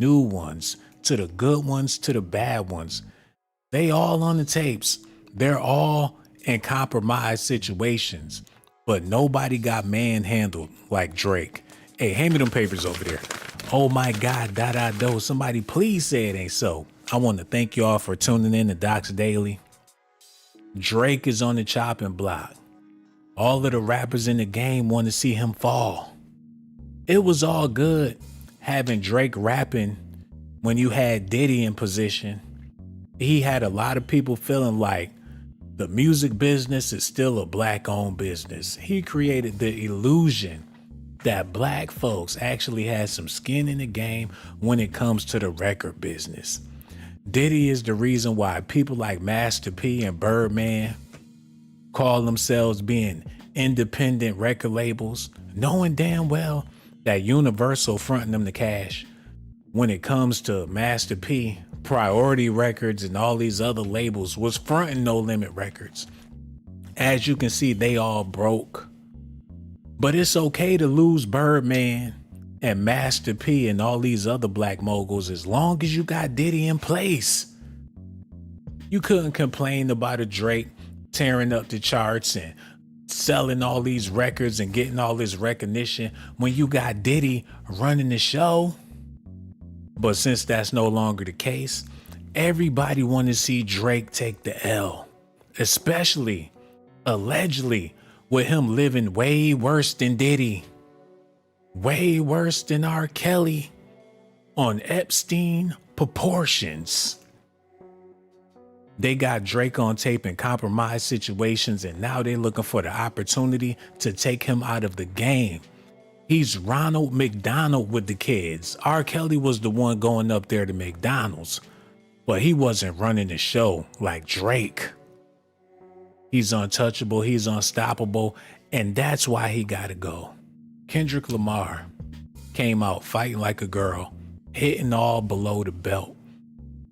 new ones, to the good ones, to the bad ones. They all on the tapes. They're all in compromised situations, but nobody got manhandled like Drake. Hey, hand me them papers over there. Oh my God, do. Somebody please say it ain't so. I want to thank y'all for tuning in to Docs Daily. Drake is on the chopping block. All of the rappers in the game want to see him fall. It was all good having Drake rapping when you had Diddy in position. He had a lot of people feeling like the music business is still a black-owned business. He created the illusion that black folks actually had some skin in the game when it comes to the record business. Diddy is the reason why people like Master P and Birdman call themselves being independent record labels, knowing damn well that Universal fronting them the cash. When it comes to Master P, Priority Records and all these other labels was fronting No Limit Records. As you can see, they all broke. But it's okay to lose Birdman and Master P and all these other black moguls as long as you got Diddy in place. You couldn't complain about a Drake tearing up the charts and selling all these records and getting all this recognition when you got Diddy running the show. But since that's no longer the case, everybody want to see Drake take the L, especially, allegedly, with him living way worse than Diddy, way worse than R. Kelly, on Epstein proportions. They got Drake on tape in compromised situations, and now they're looking for the opportunity to take him out of the game. He's Ronald McDonald with the kids. R. Kelly was the one going up there to McDonald's, but he wasn't running the show like Drake. He's untouchable, he's unstoppable, and that's why he gotta go. Kendrick Lamar came out fighting like a girl, hitting all below the belt,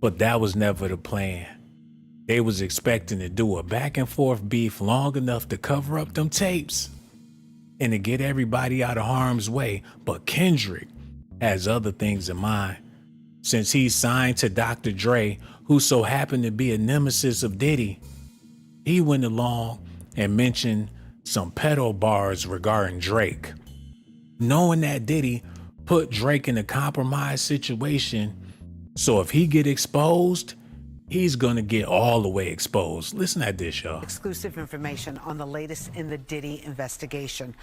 but that was never the plan. They was expecting to do a back and forth beef long enough to cover up them tapes and to get everybody out of harm's way, but Kendrick has other things in mind. Since he's signed to Dr. Dre, who so happened to be a nemesis of Diddy, he went along and mentioned some pedo bars regarding Drake. Knowing that Diddy put Drake in a compromised situation, so if he get exposed, he's gonna get all the way exposed. Listen at this, y'all. Exclusive information on the latest in the Diddy investigation.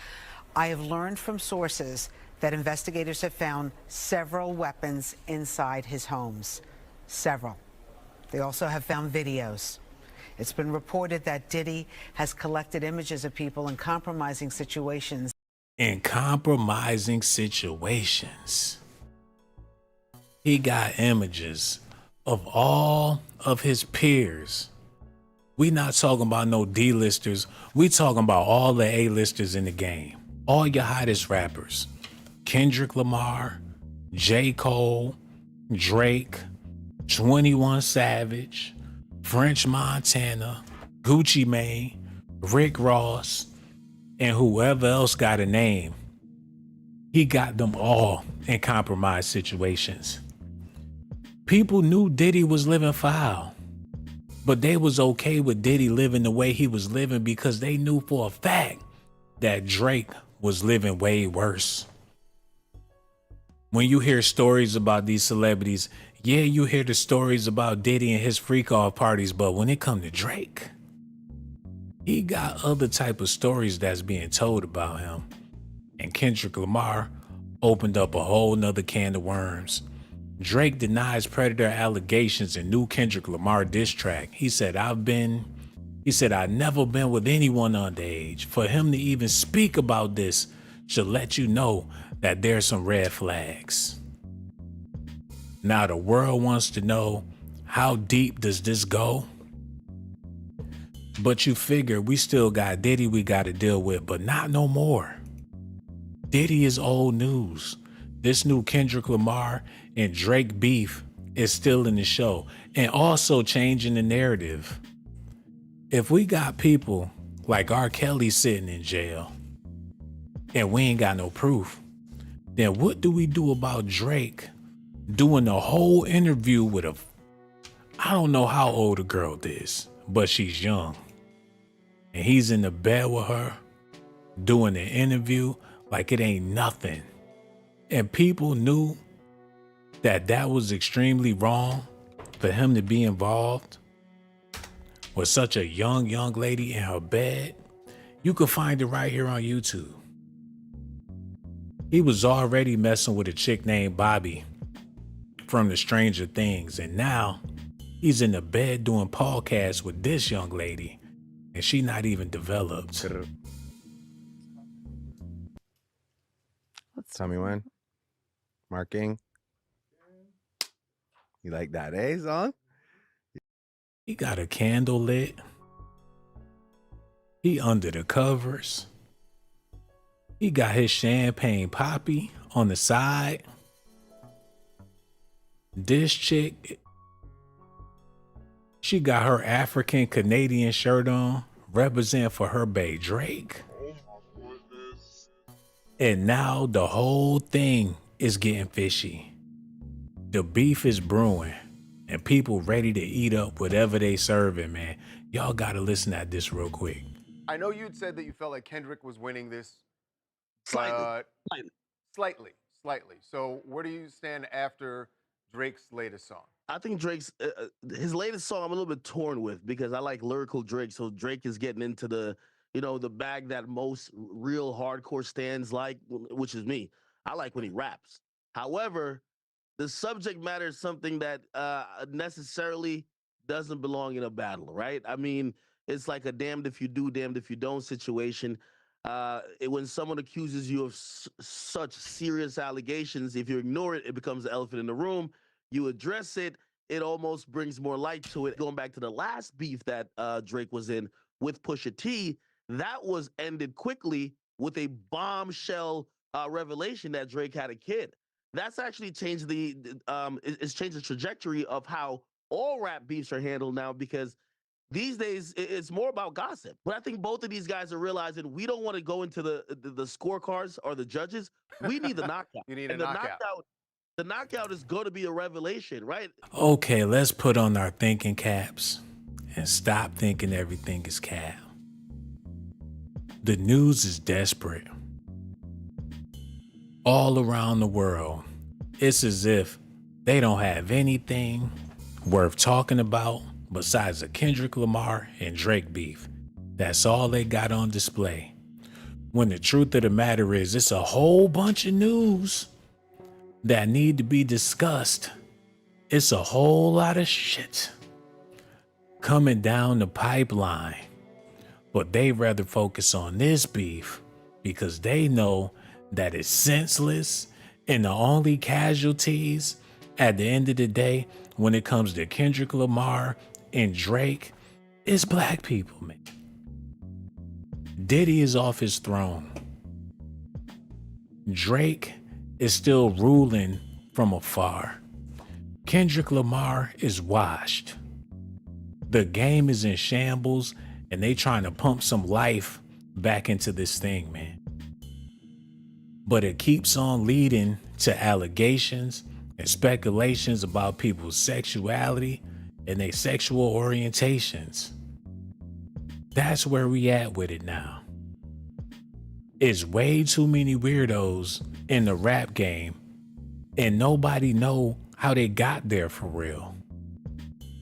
I have learned from sources that investigators have found several weapons inside his homes. Several. They also have found videos. It's been reported that Diddy has collected images of people in compromising situations. In compromising situations. He got images of all of his peers. We not talking about no D-listers. We talking about all the A-listers in the game. All your hottest rappers. Kendrick Lamar, J. Cole, Drake, 21 Savage, French Montana, Gucci Mane, Rick Ross, and whoever else got a name. He got them all in compromised situations. People knew Diddy was living foul, but they was okay with Diddy living the way he was living because they knew for a fact that Drake was living way worse. When you hear stories about these celebrities, yeah, you hear the stories about Diddy and his freak-off parties, but when it come to Drake, he got other type of stories that's being told about him. And Kendrick Lamar opened up a whole nother can of worms. Drake denies predator allegations in new Kendrick Lamar diss track. He said, I've never been with anyone underage. For him to even speak about this should let you know that there's some red flags. Now the world wants to know, how deep does this go? But you figure we still got Diddy we got to deal with, but not no more. Diddy is old news. This new Kendrick Lamar and Drake beef is still in the show and also changing the narrative. If we got people like R. Kelly sitting in jail and we ain't got no proof, then what do we do about Drake doing a whole interview with I don't know how old the girl is, but she's young. And he's in the bed with her doing an interview like it ain't nothing. And people knew that was extremely wrong for him to be involved with such a young lady in her bed. You can find it right here on YouTube. He was already messing with a chick named Bobbi from the Stranger Things, and now he's in the bed doing podcasts with this young lady, and she not even developed. Tell me when. Marking. You like that, eh, son? He got a candle lit. He under the covers. He got his champagne poppy on the side. This chick, she got her African Canadian shirt on, represent for her bae Drake. And now the whole thing is getting fishy. The beef is brewing and people ready to eat up whatever they serving, man. Y'all gotta listen at this real quick. I know you'd said that you felt like Kendrick was winning this. Slightly. Slightly. So where do you stand after Drake's latest song? I think Drake's his latest song I'm a little bit torn with because I like lyrical Drake. So Drake is getting into the bag that most real hardcore stands like, which is me. I like when he raps. However, the subject matter is something that necessarily doesn't belong in a battle, right? I mean, it's like a damned if you do, damned if you don't situation. When someone accuses you of such serious allegations, if you ignore it, it becomes the elephant in the room. You address it, it almost brings more light to it. Going back to the last beef that Drake was in with Pusha T, that was ended quickly with a bombshell revelation that Drake had a kid. That's actually changed it's changed the trajectory of how all rap beefs are handled now, because these days it's more about gossip. But I think both of these guys are realizing we don't want to go into the scorecards or the judges. We need the knockout. You need a knockout. The knockout is going to be a revelation, right? Okay, let's put on our thinking caps and stop thinking everything is cap. The news is desperate. All around the world, it's as if they don't have anything worth talking about besides a Kendrick Lamar and Drake beef. That's all they got on display. When the truth of the matter is, it's a whole bunch of news that need to be discussed. It's a whole lot of shit coming down the pipeline. But they rather focus on this beef because they know that it's senseless, and the only casualties at the end of the day when it comes to Kendrick Lamar and Drake is black people, man. Diddy is off his throne. Drake is still ruling from afar. Kendrick Lamar is washed. The game is in shambles, and they trying to pump some life back into this thing, man. But it keeps on leading to allegations and speculations about people's sexuality and their sexual orientations. That's where we at with it now. It's way too many weirdos in the rap game, and nobody know how they got there for real.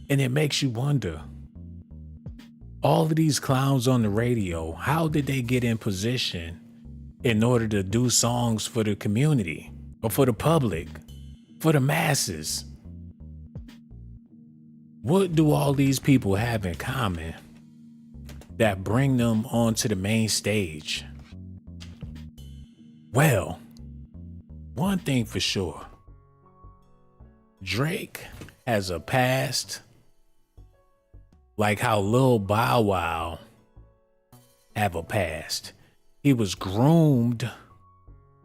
And it makes you wonder, all of these clowns on the radio, how did they get in position in order to do songs for the community or for the public, for the masses? What do all these people have in common that bring them onto the main stage? Well, one thing for sure, Drake has a past like how Lil Bow Wow have a past. He was groomed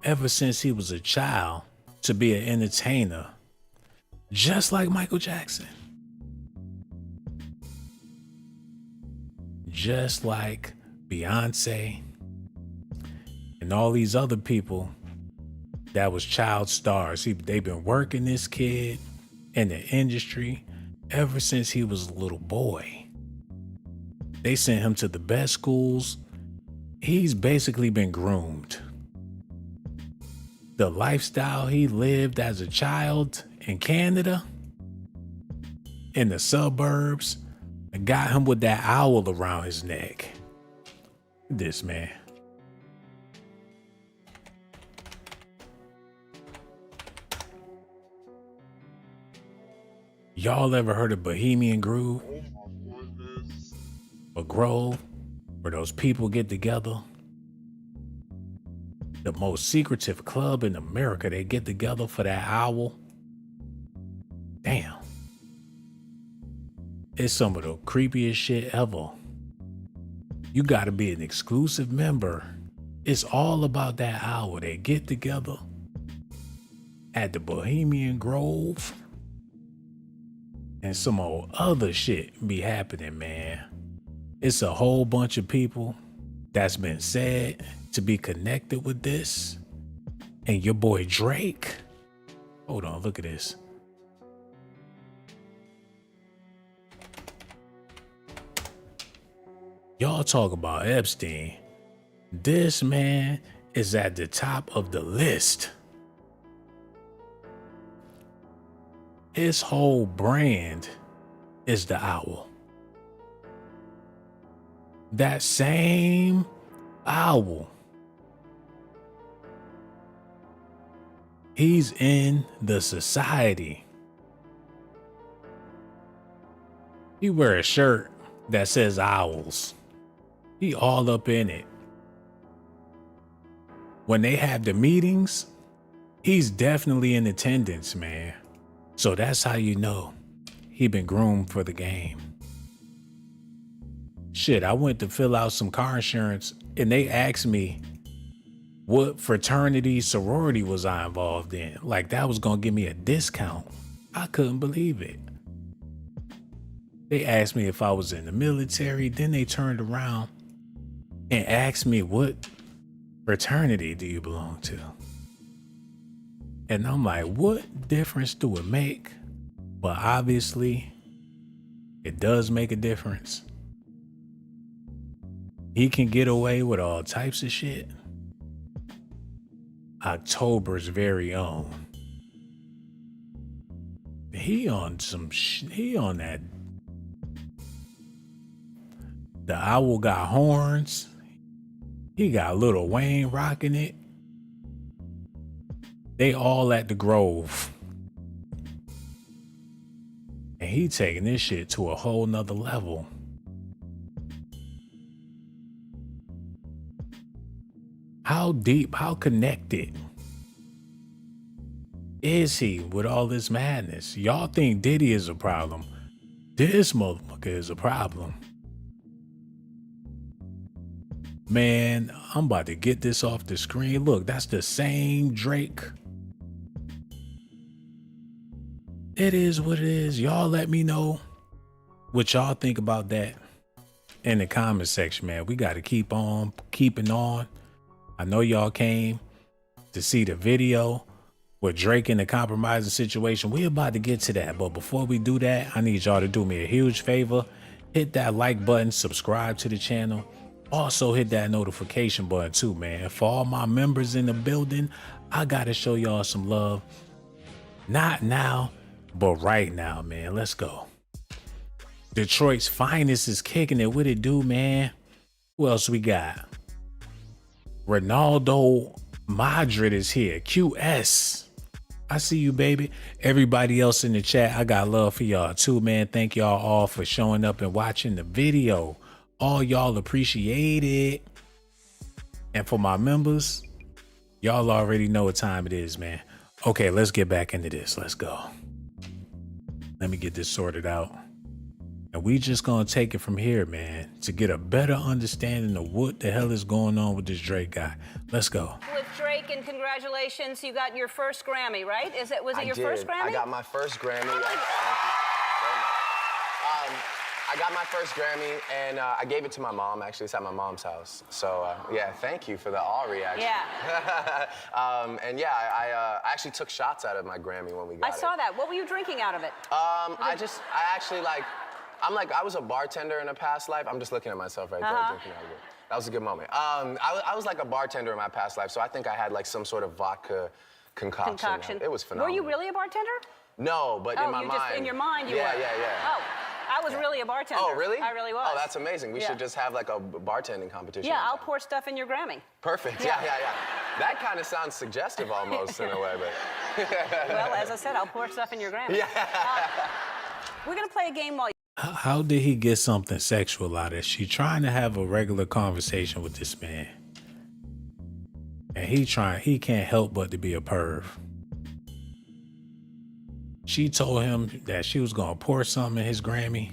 ever since he was a child to be an entertainer, just like Michael Jackson. Just like Beyonce and all these other people that was child stars. They've been working this kid in the industry ever since he was a little boy. They sent him to the best schools. He's basically been groomed. The lifestyle he lived as a child in Canada, in the suburbs, got him with that owl around his neck. This man. Y'all ever heard of Bohemian Grove? Or Grove, where those people get together? The most secretive club in America. They get together for that owl. Damn. It's some of the creepiest shit ever. You gotta be an exclusive member. It's all about that owl. They get together at the Bohemian Grove. And some old other shit be happening, man. It's a whole bunch of people that's been said to be connected with this. And your boy Drake. Hold on, look at this. Y'all talk about Epstein. This man is at the top of the list. His whole brand is the owl. That same owl. He's in the society. He wear a shirt that says owls. He all up in it. When they have the meetings, he's definitely in attendance, man. So that's how you know he been groomed for the game. Shit, I went to fill out some car insurance and they asked me what fraternity, sorority was I involved in. Like that was gonna give me a discount. I couldn't believe it. They asked me if I was in the military, then they turned around and asked me what fraternity do you belong to? And I'm like, what difference do it make? But obviously, it does make a difference. He can get away with all types of shit. October's very own. He on that. The owl got horns. He got Lil Wayne rocking it. They all at the Grove. And he taking this shit to a whole nother level. How deep, how connected is he with all this madness? Y'all think Diddy is a problem. This motherfucker is a problem. Man, I'm about to get this off the screen. Look, that's the same Drake. It is what it is. Y'all let me know what y'all think about that in the comment section, man. We got to keep on keeping on. I know y'all came to see the video with Drake in the compromising situation. We about to get to that. But before we do that, I need y'all to do me a huge favor. Hit that like button, subscribe to the channel. Also hit that notification button too, man. For all my members in the building, I gotta show y'all some love. Not now, but right now, man. Let's go. Detroit's finest is kicking it. What it do, man? Who else we got? Ronaldo Madrid is here. QS. I see you, baby. Everybody else in the chat, I got love for y'all too, man. Thank y'all all for showing up and watching the video. All y'all appreciate it. And for my members, y'all already know what time it is, man. Okay, let's get back into this. Let's go. Let me get this sorted out. And we just gonna take it from here, man, to get a better understanding of what the hell is going on with this Drake guy. Let's go. With Drake, and congratulations, you got your first Grammy, right? Was it your first Grammy? I got my first Grammy. I got my first Grammy, and I gave it to my mom. Actually, it's at my mom's house. So yeah, thank you for the awe reaction. Yeah. And yeah, I actually took shots out of my Grammy when we got it. I saw that. What were you drinking out of it? I actually I was a bartender in a past life. I'm just looking at myself right there drinking out of it. That was a good moment. I was like a bartender in my past life, so I think I had like some sort of vodka concoction. It was phenomenal. Were you really a bartender? No, but in my mind. Just in your mind you were. Yeah. Oh, I was really a bartender. Oh, really? I really was. Oh, that's amazing. We should just have like a bartending competition. Yeah, I'll pour stuff in your Grammy. Perfect. Yeah. That kind of sounds suggestive almost in a way, but. Well, as I said, I'll pour stuff in your Grammy. Yeah. We're gonna play a game while. How did he get something sexual out of it? She trying to have a regular conversation with this man. And he can't help but to be a perv. She told him that she was gonna pour something in his Grammy.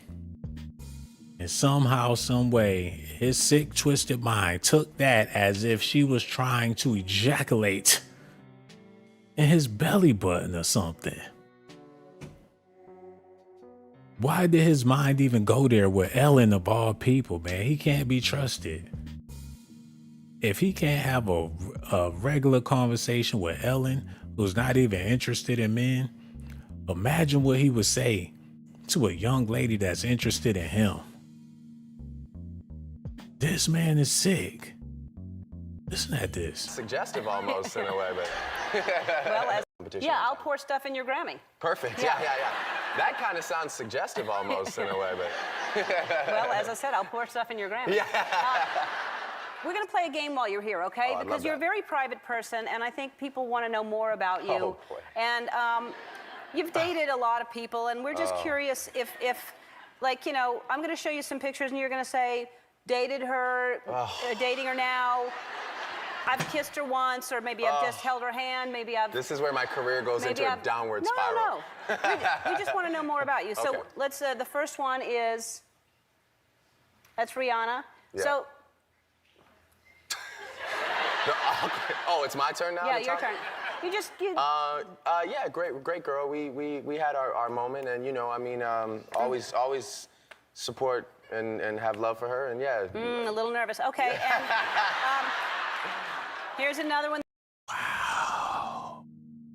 And somehow, some way, his sick, twisted mind took that as if she was trying to ejaculate in his belly button or something. Why did his mind even go there with Ellen of all people, man? He can't be trusted. If he can't have a regular conversation with Ellen, who's not even interested in men, imagine what he would say to a young lady that's interested in him. This man is sick. Listen at this. Suggestive almost in a way, but. Well, yeah, I'll pour stuff in your Grammy. Perfect. Yeah. That kind of sounds suggestive almost in a way, but. Well, as I said, I'll pour stuff in your Grammy. Yeah. We're going to play a game while you're here, okay? Oh, because you're a very private person, and I think people want to know more about you. Oh, boy. And you've dated a lot of people, and we're just curious if, like, you know, I'm going to show you some pictures, and you're going to say, dated her, dating her now. I've kissed her once, or maybe I've just held her hand. Maybe I've. This is where my career goes into a downward spiral. No. We just want to know more about you. So Okay. let's. The first one is. That's Rihanna. Yeah. So. Oh, it's my turn now. Yeah, to your talk? turn. You just. Yeah, great girl. We had our moment, and you know, I mean, always support and have love for her, and yeah. A little nervous. Okay. And, here's another one. Wow.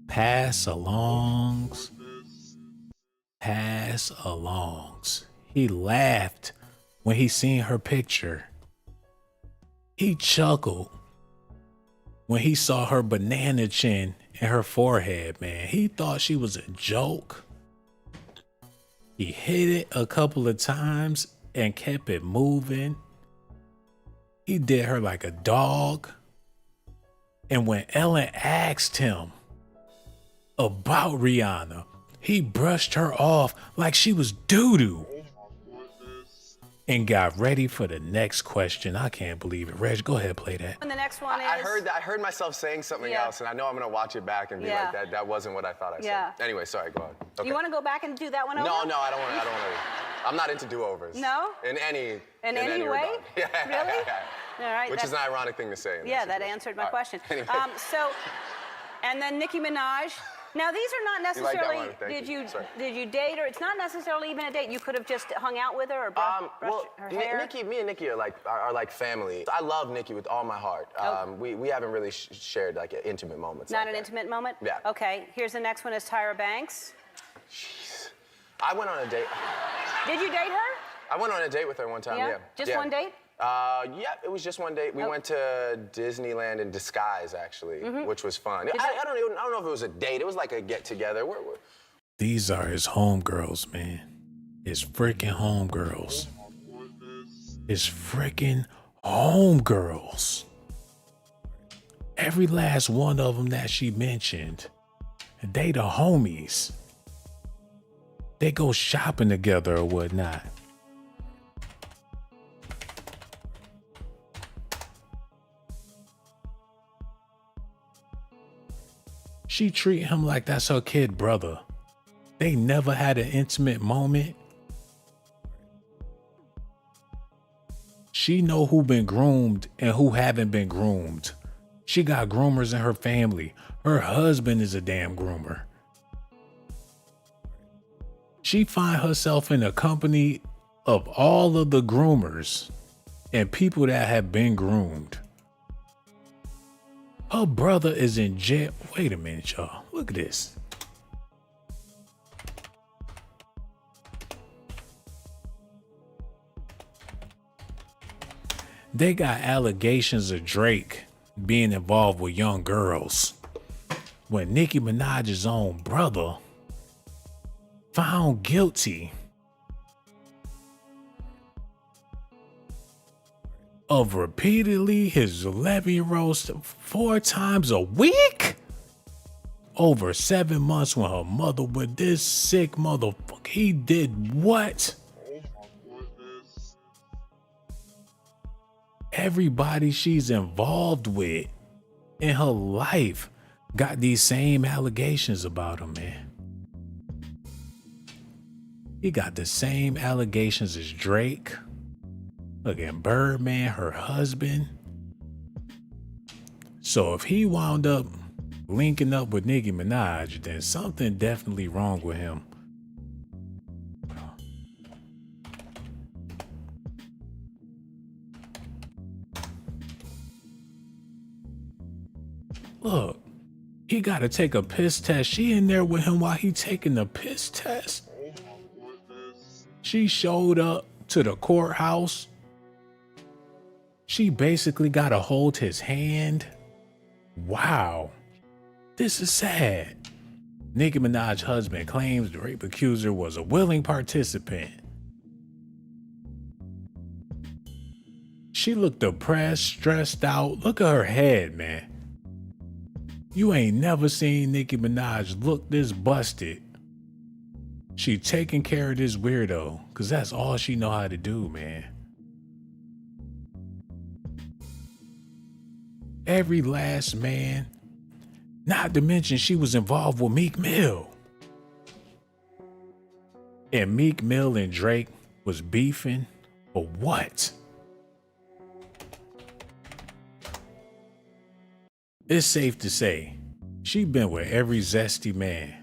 Pass-alongs. Pass-alongs. He laughed when he seen her picture. He chuckled when he saw her banana chin and her forehead, man. He thought she was a joke. He hit it a couple of times and kept it moving. He did her like a dog. And when Ellen asked him about Rihanna, he brushed her off like she was doo-doo and got ready for the next question. I can't believe it. Reg, go ahead, play that. And the next one is. I heard myself saying something else, and I know I'm gonna watch it back and be like, that wasn't what I thought I said. Anyway, sorry, go on. Okay. You want to go back and do that one over? No, I don't want to. I'm not into do-overs. No? In any way? regard. Yeah. Really? All right. Which is an ironic thing to say. Yeah, that answered my question. Anyway. And then Nicki Minaj. Now these are not necessarily. You like that one? Did you date her? It's not necessarily even a date. You could have just hung out with her or brushed her hair. Me and Nicki are like family. I love Nicki with all my heart. We haven't really shared like intimate moments. Not an intimate moment? Yeah. Okay. Here's the next one is Tyra Banks. Jeez. I went on a date. Did you date her? I went on a date with her one time. Yeah. Just one date? Yeah, it was just one date. We went to Disneyland in disguise, actually, which was fun. I don't know if it was a date. It was like a get-together. These are his homegirls, man. His freaking homegirls. His freaking homegirls. Every last one of them that she mentioned, they the homies. They go shopping together or whatnot. She treat him like that's her kid brother. They never had an intimate moment. She know who been groomed and who haven't been groomed. She got groomers in her family. Her husband is a damn groomer. She find herself in a company of all of the groomers and people that have been groomed, her brother is in jail. Wait a minute, y'all. Look at this. They got allegations of Drake being involved with young girls when Nicki Minaj's own brother found guilty of repeatedly his 11-year-old 4 times a week over 7 months when her mother with this sick motherfucker. He did what? Everybody she's involved with in her life got these same allegations about him, man. He got the same allegations as Drake. Look at Birdman, her husband. So if he wound up linking up with Nicki Minaj, then something definitely wrong with him. Look, he got to take a piss test. She in there with him while he taking the piss test. She showed up to the courthouse. She basically got to hold his hand. Wow. This is sad. Nicki Minaj's husband claims the rape accuser was a willing participant. She looked depressed, stressed out. Look at her head, man. You ain't never seen Nicki Minaj look this busted. She taking care of this weirdo, cause that's all she know how to do, man. Every last man, not to mention she was involved with Meek Mill. And Meek Mill and Drake was beefing for what? It's safe to say she been with every zesty man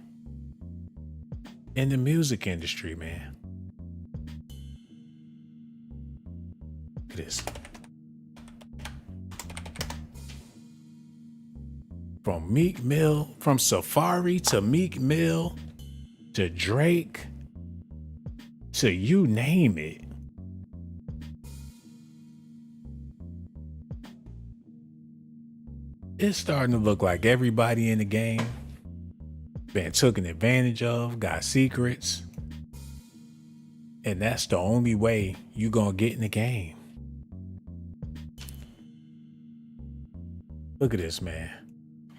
in the music industry, man. Look at this. From Meek Mill, from Safari to Meek Mill to Drake to you name it. It's starting to look like everybody in the game been taken advantage of, got secrets, and that's the only way you gonna get in the game. Look at this, man.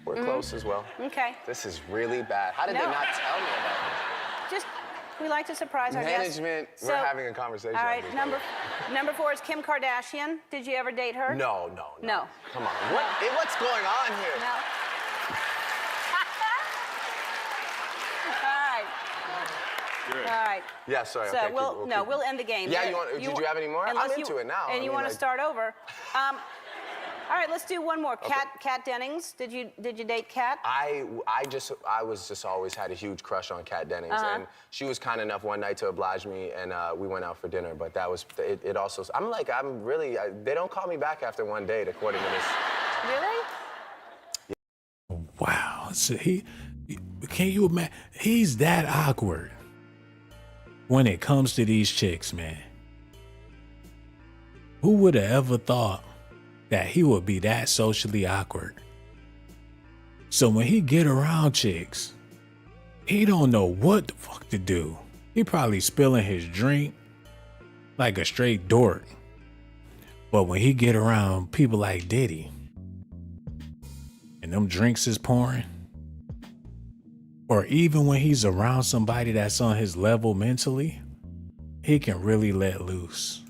We're close as well. Okay. This is really bad. How did they No. not tell me about Just, we like to surprise our guests. Management, So- we're having a conversation. All right, on this number 4 is Kim Kardashian. Did you ever date her? No. No. Come on. What's going on here? No. All right. Yeah, sorry. So okay, we'll end the game. Yeah, did you have any more? I'm Unless into it now. And I you mean, want to like- start over. All right, let's do one more. Kat Dennings. Did you date Kat? I was just always had a huge crush on Kat Dennings, and she was kind enough one night to oblige me, and we went out for dinner. But that was it. Also, they don't call me back after one date, according to this. Really? Wow. So can you imagine? He's that awkward when it comes to these chicks, man. Who would have ever thought that he would be that socially awkward? So when he get around chicks, he don't know what the fuck to do. He probably spilling his drink like a straight dork. But when he get around people like Diddy and them drinks is pouring, or even when he's around somebody that's on his level mentally, he can really let loose.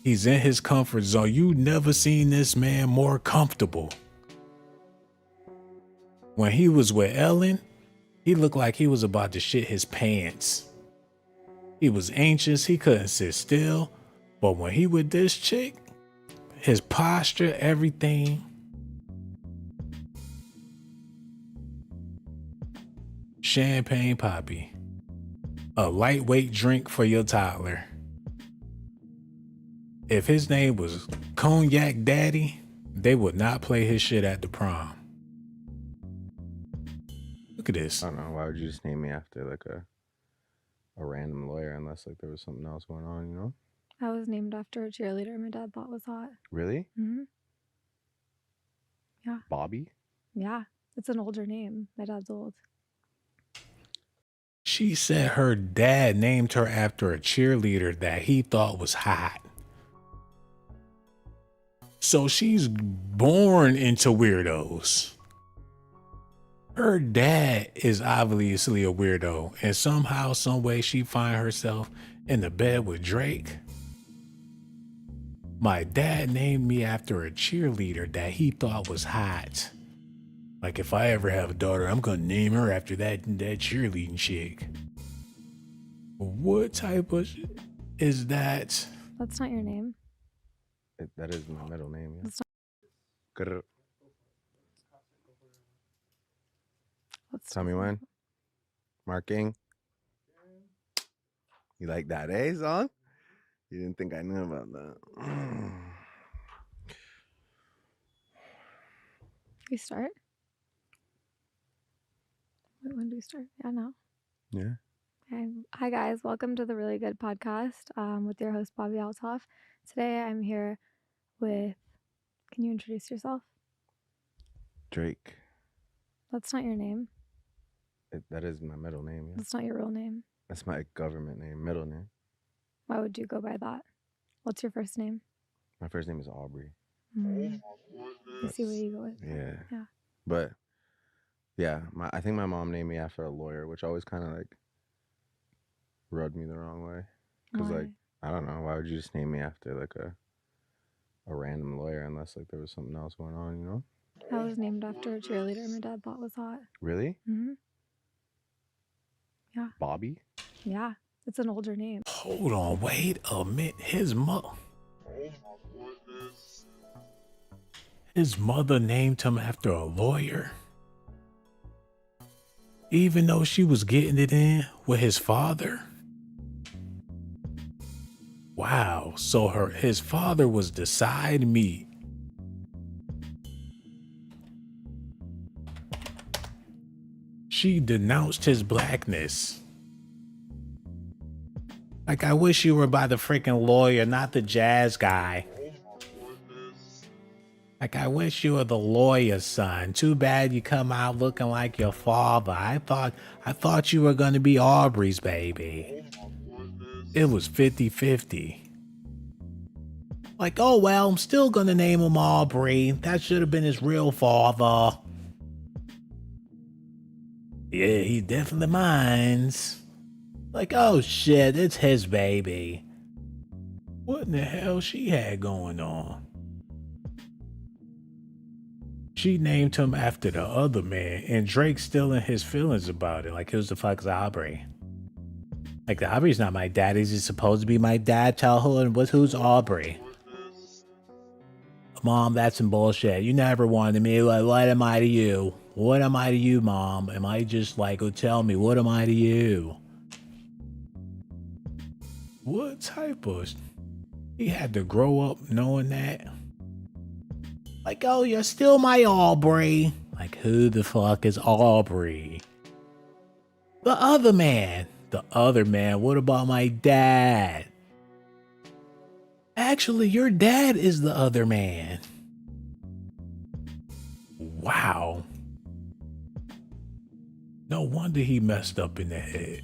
He's in his comfort zone. You never seen this man more comfortable. When he was with Ellen, he looked like he was about to shit his pants. He was anxious. He couldn't sit still. But when he with this chick, his posture, everything. Champagne Poppy. A lightweight drink for your toddler. If his name was Cognac Daddy, they would not play his shit at the prom. Look at this. I don't know. Why would you just name me after like a random lawyer unless like there was something else going on, you know? I was named after a cheerleader my dad thought was hot. Really? Mm-hmm. Yeah. Bobby? Yeah. It's an older name. My dad's old. She said her dad named her after a cheerleader that he thought was hot. So she's born into weirdos. Her dad is obviously a weirdo, and somehow, some way, she find herself in the bed with Drake. My dad named me after a cheerleader that he thought was hot. Like if I ever have a daughter, I'm gonna name her after that cheerleading chick. What type of is that? That's not your name. That is my middle name. Yeah. That's Grr. Let's Tell me when. Marking. You like that, eh, son? You didn't think I knew about that. We start? Wait, when do we start? Yeah, no. Yeah. Okay. Hi, guys. Welcome to the Really Good Podcast with your host, Bobbi Althoff. Today, I'm here with... Can you introduce yourself? Drake. That's not your name. That is my middle name. Yeah. That's not your real name. That's my government name, middle name. Why would you go by that? What's your first name? My first name is Aubrey. I see what you go with. Yeah. Yeah. But yeah, I think my mom named me after a lawyer, which always kind of like rubbed me the wrong way. Because like, I don't know, why would you just name me after like a random lawyer unless like there was something else going on, you know? I was named after a cheerleader my dad thought was hot. Really? Mm-hmm. Yeah. Bobby? Yeah. It's an older name. Hold on, wait a minute. His mother named him after a lawyer. Even though she was getting it in with his father. Wow, so his father was the side meat. She denounced his blackness. Like, I wish you were by the freaking lawyer, not the jazz guy. Like, I wish you were the lawyer's son. Too bad you come out looking like your father. I thought you were going to be Aubrey's baby. It was 50-50. Like, oh, well, I'm still going to name him Aubrey. That should have been his real father. Yeah, he definitely minds. Like, oh shit, it's his baby. What in the hell she had going on? She named him after the other man, and Drake's still in his feelings about it. Like, who's the fuck's Aubrey? Like, the Aubrey's not my dad. Is he supposed to be my dad? Childhood, and who's Aubrey? Mom, that's some bullshit. You never wanted me. Like, what am I to you? What am I to you, Mom? Am I just like, oh, tell me, what am I to you? What type of... He had to grow up knowing that. Like, oh, you're still my Aubrey. Like, who the fuck is Aubrey? The other man. The other man. What about my dad? Actually, your dad is the other man. Wow. No wonder he messed up in the head.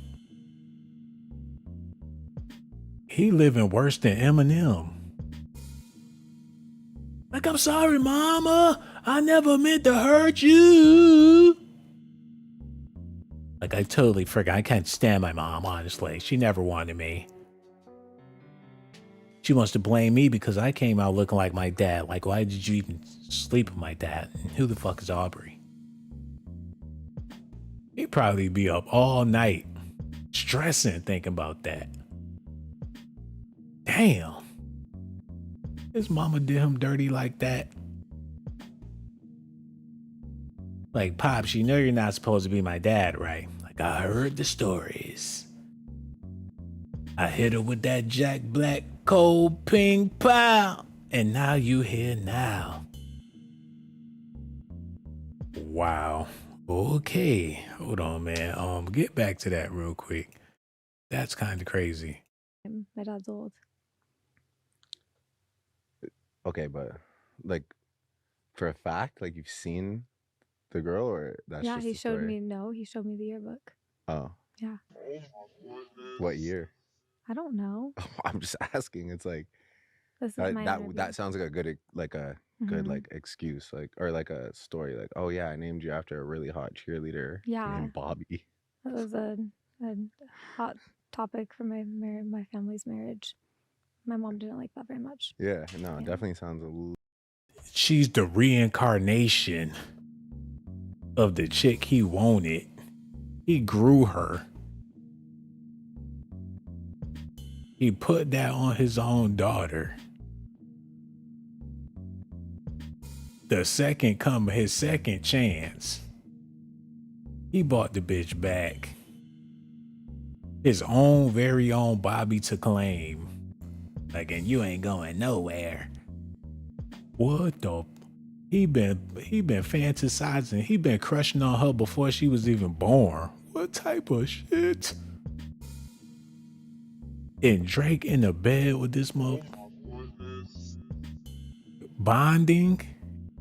He living worse than Eminem. Like, I'm sorry, mama. I never meant to hurt you. Like, I totally forgot. I can't stand my mom, honestly. She never wanted me. She wants to blame me because I came out looking like my dad. Like, why did you even sleep with my dad? And who the fuck is Aubrey? He'd probably be up all night, stressing, thinking about that. Damn. His mama did him dirty like that. Like, Pops, you know you're not supposed to be my dad, right? Like, I heard the stories. I hit her with that Jack Black cold ping pow. And now you here now. Wow. Okay. Hold on, man. Get back to that real quick. That's kind of crazy. My dad's old. Okay, but like for a fact, like you've seen the girl, or that's Yeah, just he a showed story? me. No, he showed me the yearbook. Oh, Yeah. what year? I don't know. I'm just asking. It's like This is my that interview. that sounds like a good good like excuse, like, or like a story, like, oh yeah, I named you after a really hot cheerleader named Bobby. That was a hot topic for my family's marriage. My mom didn't like that very much. Yeah, no, it definitely sounds a little. She's the reincarnation of the chick he wanted. He grew her. He put that on his own daughter. His second chance. He bought the bitch back. His own very own Bobby to claim. Like, and you ain't going nowhere. What the? He been fantasizing. He been crushing on her before she was even born. What type of shit? And Drake in the bed with this mother. Bonding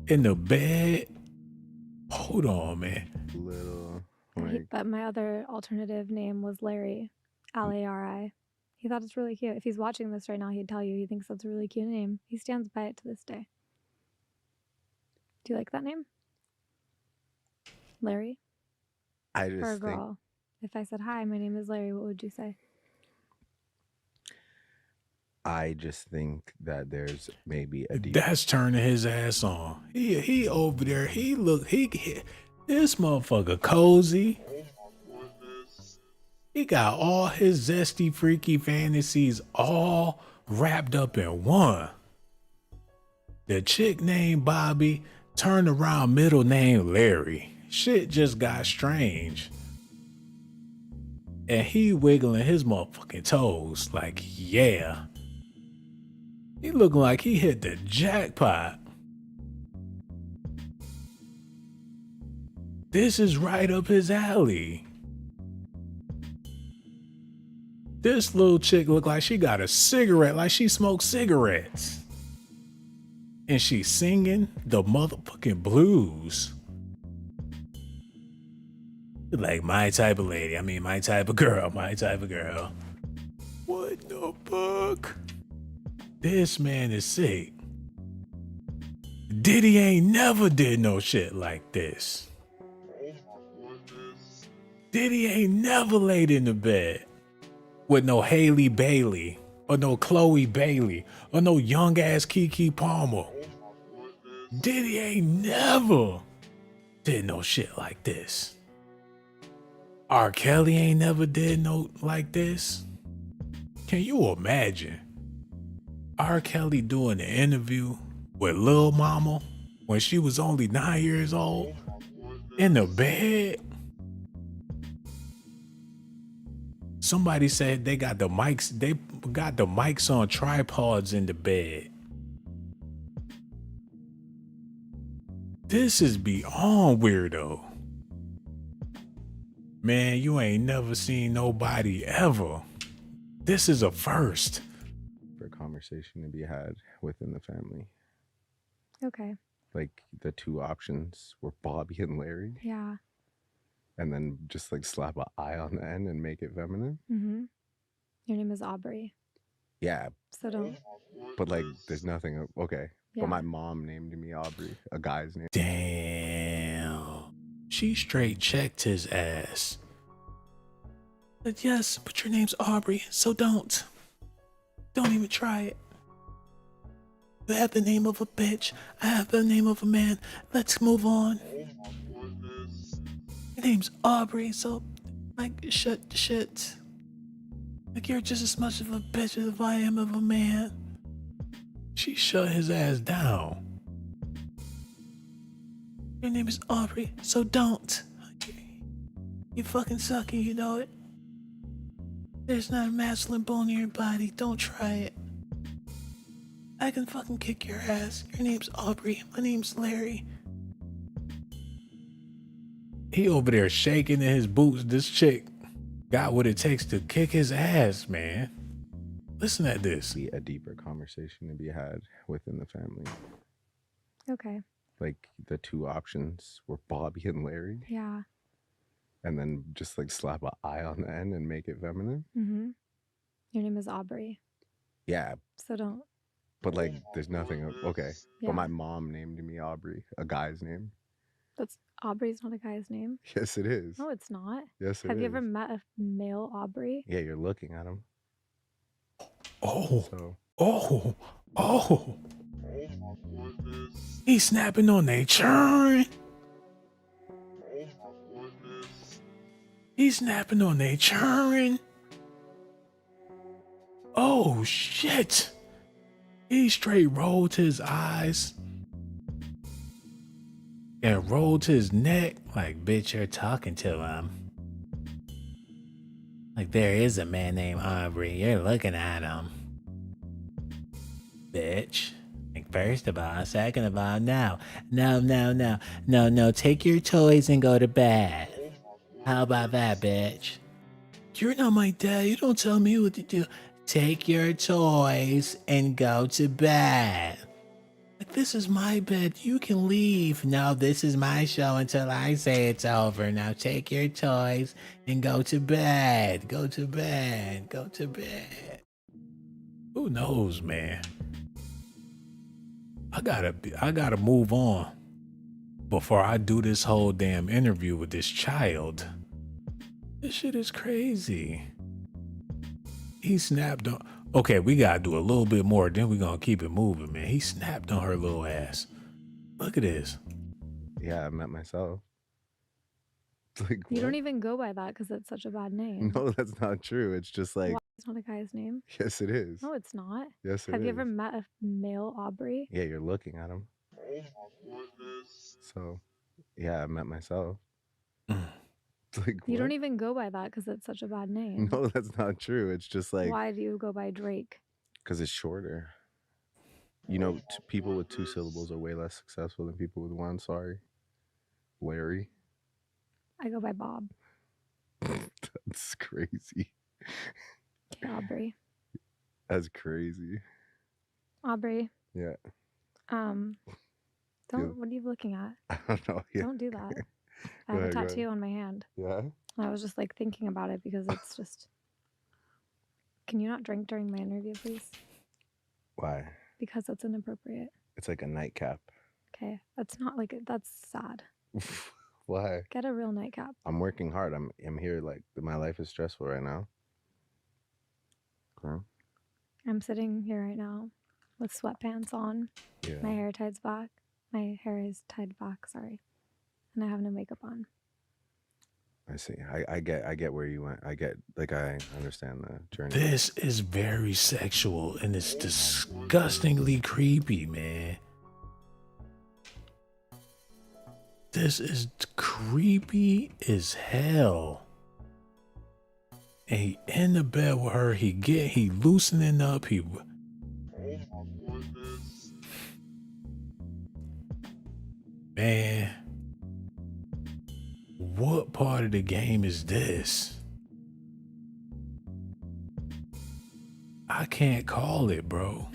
in the bed. Hold on, man. Little. But my other alternative name was Larry. L-A-R-I. He thought it's really cute. If he's watching this right now, he'd tell you he thinks that's a really cute name. He stands by it to this day. Do you like that name? Larry? I just For a think girl. If I said, hi, my name is Larry, what would you say? I just think that there's maybe a deep. That's turning his ass on. He over there. He this motherfucker cozy. He got all his zesty, freaky fantasies all wrapped up in one. The chick named Bobby, turned around middle name Larry. Shit just got strange. And he wiggling his motherfucking toes like, yeah. He looking like he hit the jackpot. This is right up his alley. This little chick look like she got a cigarette, like she smoked cigarettes. And she's singing the motherfucking blues. Like my type of lady, my type of girl, my type of girl. What the fuck? This man is sick. Diddy ain't never did no shit like this. Diddy ain't never laid in the bed with no Haley Bailey or no Chloe Bailey or no young ass Keke Palmer. Diddy ain't never did no shit like this. R. Kelly ain't never did no like this. Can you imagine R. Kelly doing an interview with Lil Mama when she was only 9 years old in the bed? Somebody said they got the mics on tripods in the bed. This is beyond weirdo. Man, you ain't never seen nobody ever. This is a first. For a conversation to be had within the family. Okay. Like the two options were Bobby and Larry. Yeah. And then just like slap an I on the end and make it feminine. Mm-hmm. Your name is Aubrey. Yeah. So don't. But like, there's nothing. Okay. Yeah. But my mom named me Aubrey, a guy's name. Damn. She straight checked his ass. But yes, but your name's Aubrey, so don't. Don't even try it. You have the name of a bitch. I have the name of a man. Let's move on. Your name's Aubrey, so like shut the shit. Like you're just as much of a bitch as I am of a man. She shut his ass down. Your name is Aubrey, so don't. You fucking suck and you know it. There's not a masculine bone in your body. Don't try it. I can fucking kick your ass. Your name's Aubrey. My name's Larry. He over there shaking in his boots. This chick got what it takes to kick his ass, man. Listen at this. Be a deeper conversation to be had within the family. Okay. Like the two options were Bobby and Larry, Yeah. and then just like slap an I on the end and make it feminine. Mm-hmm. Your name is Aubrey. Yeah, So don't. but like there's nothing. Okay, Yeah. but my mom named me Aubrey, a guy's name. That's Aubrey's not a guy's name. Yes, it is. No, it's not. Yes, it is. Have you ever met a male Aubrey? Yeah, you're looking at him. Oh, So oh. He's snapping on their churn. He's snapping on their churn. Oh, shit. He straight rolled his eyes and rolled his neck like, bitch, you're talking to him. Like, there is a man named Aubrey. You're looking at him. Bitch. Like, first of all, second of all, no. Take your toys and go to bed. How about that, bitch? You're not my dad. You don't tell me what to do. Take your toys and go to bed. Like, this is my bed. You can leave. No, this is my show until I say it's over. Now take your toys and go to bed. Go to bed. Go to bed. Who knows, man? I gotta move on before I do this whole damn interview with this child. This shit is crazy. He snapped on. Okay, we gotta do a little bit more, then we're gonna keep it moving, man. He snapped on her little ass. Look at this. yeah, I met myself. It's like, You what? don't even go by that because it's such a bad name. No, that's not true. It's just like, Why? It's not a guy's name. yes, it is. No, it's not. Yes, it is. Have you ever met a male Aubrey? Yeah, you're looking at him. So, yeah, I met myself. It's like, You don't what? even go by that because it's such a bad name. No, that's not true. It's just like, Why do you go by Drake? because it's shorter. You know, people with 2 syllables are way less successful than people with 1. Sorry. Larry. I go by Bob. That's crazy. Okay, Aubrey. That's crazy. Aubrey. Yeah. Don't. What are you looking at? I don't know. Yeah. Don't do that. I Go have a ahead, go ahead. tattoo on my hand. Yeah. And I was just like thinking about it because it's just. Can you not drink during my interview, please? Why? Because that's inappropriate. It's like a nightcap. Okay, that's not like that's sad. Why? Get a real nightcap. I'm working hard. I'm here. Like, my life is stressful right now. Okay. I'm sitting here right now with sweatpants on. Yeah. My hair tied back. My hair is tied back. Sorry, and I have no makeup on. I see. I get where you went. I understand the journey. This is very sexual and it's disgustingly creepy, man. This is creepy as hell. And he in the bed with her. He loosening up. Man, what part of the game is this? I can't call it, bro.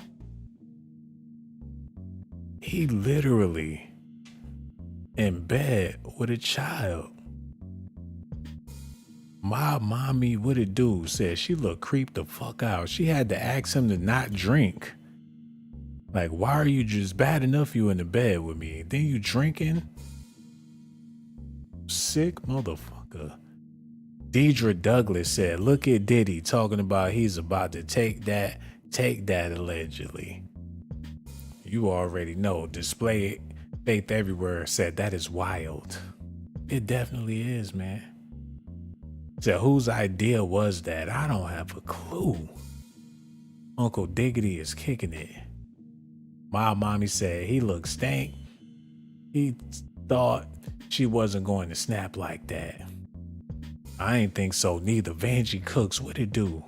He literally in bed with a child. My mommy, what it do, said she looked creeped the fuck out. She had to ask him to not drink. Like, why are you just bad enough you in the bed with me? Then you drinking? Sick motherfucker. Deidre Douglas said, look at Diddy talking about he's about to take that allegedly. You already know. Display Faith Everywhere said that is wild. It definitely is, man. So whose idea was that? I don't have a clue. Uncle Diggity is kicking it. My mommy said he looked stank. He thought she wasn't going to snap like that. I ain't think so neither. Vanjie Cooks, what it do?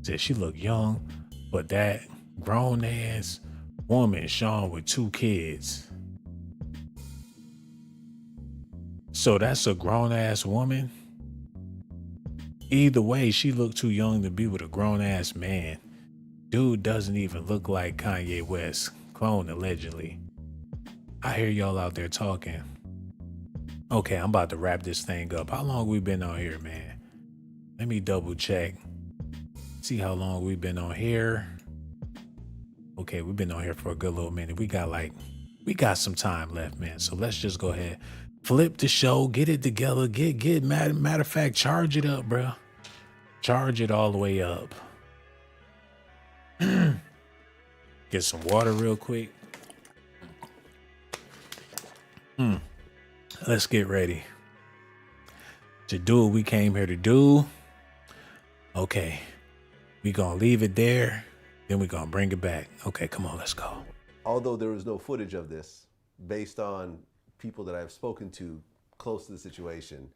Said she look young, but that grown ass woman Sean with 2 kids. So that's a grown ass woman? Either way, she looked too young to be with a grown ass man. Dude doesn't even look like Kanye West, clone allegedly. I hear y'all out there talking. Okay, I'm about to wrap this thing up. How long we been on here, man? Let me double check. See how long we've been on here. Okay, we've been on here for a good little minute. We got some time left, man. So let's just go ahead. Flip the show, get it together, matter of fact, charge it up, bro. Charge it all the way up. Get some water real quick. Let's get ready to do what we came here to do. Okay, we gonna leave it there, then we gonna bring it back. Okay, come on, let's go. Although there was no footage of this, based on people that I've spoken to close to the situation,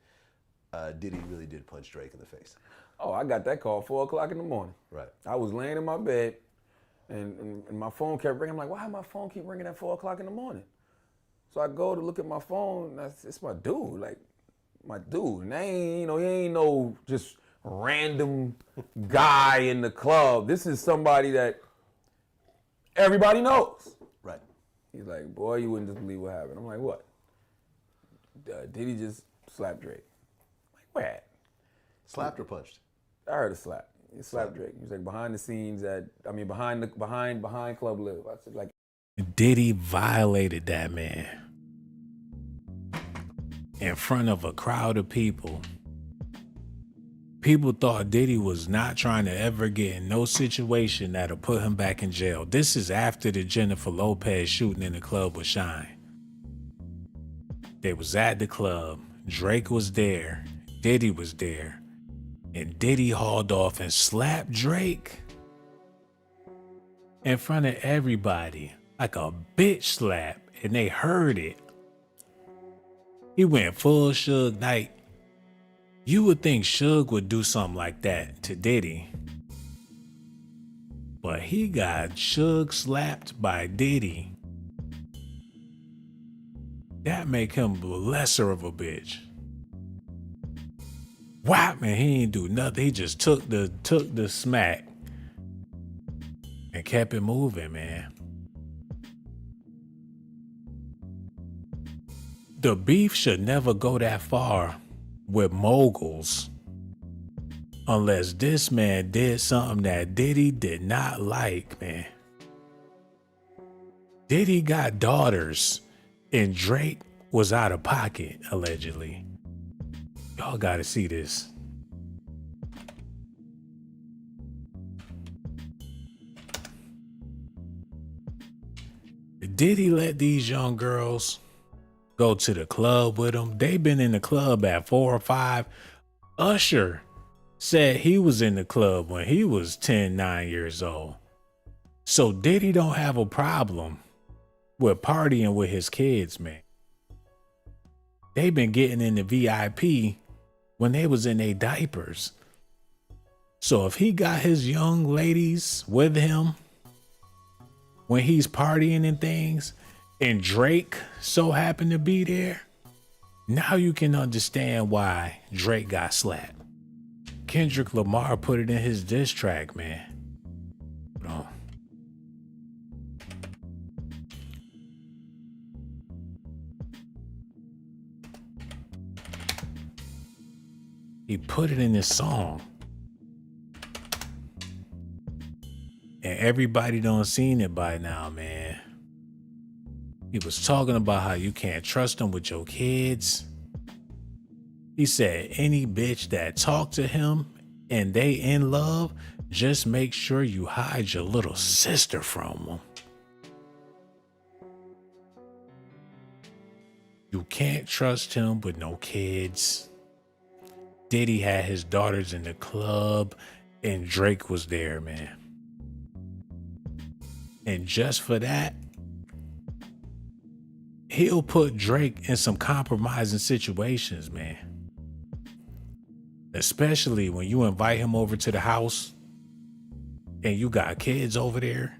Diddy really did punch Drake in the face. Oh, I got that call 4 o'clock in the morning. Right. I was laying in my bed, and my phone kept ringing. I'm like, why my phone keep ringing at 4 o'clock in the morning? So I go to look at my phone, and it's my dude, And they ain't, he ain't no just random guy in the club. This is somebody that everybody knows. Right. He's like, boy, you wouldn't just believe what happened. I'm like, what? Diddy just slapped Drake. I'm like, where? Slapped or punched? I heard a slap. He slapped Drake. He was like behind the scenes behind Club Live. I said like, Diddy violated that man in front of a crowd of people. People thought Diddy was not trying to ever get in no situation that'll put him back in jail. This is after the Jennifer Lopez shooting in the club with Shine. They was at the club. Drake was there. Diddy was there. And Diddy hauled off and slapped Drake in front of everybody like a bitch slap, and they heard it. He went full Suge Knight. You would think Suge would do something like that to Diddy, but he got Suge slapped by Diddy. That make him lesser of a bitch. Wow, man, he ain't do nothing. He just took the smack and kept it moving, man. The beef should never go that far with moguls unless this man did something that Diddy did not like, man. Diddy got daughters and Drake was out of pocket, allegedly. Y'all gotta see this. Diddy let these young girls go to the club with him. They been in the club at 4 or 5. Usher said he was in the club when he was 9 years old. So Diddy don't have a problem with partying with his kids, man. They been getting in the VIP when they was in their diapers. So if he got his young ladies with him when he's partying and things, and Drake so happened to be there, now you can understand why Drake got slapped. Kendrick Lamar put it in his diss track, man. Hold on. He put it in his song. And everybody done seen it by now, man. He was talking about how you can't trust him with your kids. He said any bitch that talk to him and they in love, just make sure you hide your little sister from them. You can't trust him with no kids. Diddy had his daughters in the club and Drake was there, man. And just for that, he'll put Drake in some compromising situations, man. especially when you invite him over to the house and you got kids over there,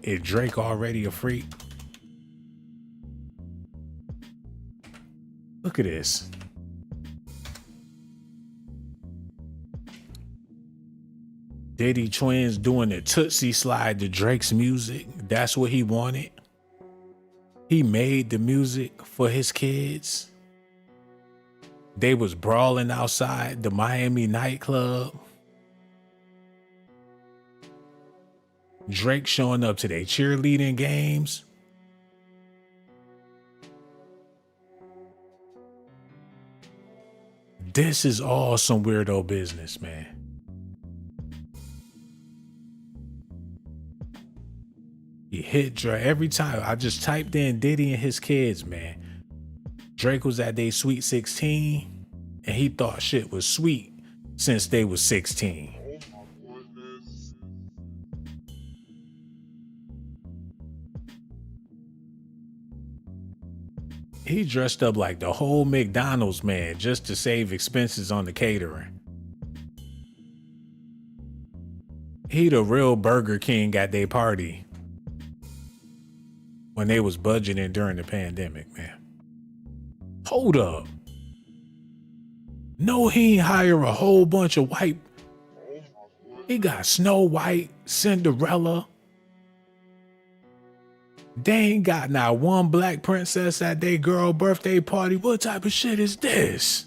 and Drake already a freak. Look at this. Diddy twins doing the Tootsie slide to Drake's music. That's what he wanted. He made the music for his kids. They was brawling outside the Miami nightclub. Drake showing up to their cheerleading games. This is all some weirdo business, man. He hit Drake every time. I just typed in Diddy and his kids, man. Drake was at their sweet 16, and he thought shit was sweet since they was 16. He dressed up like the whole McDonald's man just to save expenses on the catering. He the real Burger King at their party when they was budgeting during the pandemic, man. Hold up. No, he ain't hire a whole bunch of white. He got Snow White, Cinderella. They ain't got not one black princess at their girl birthday party. What type of shit is this?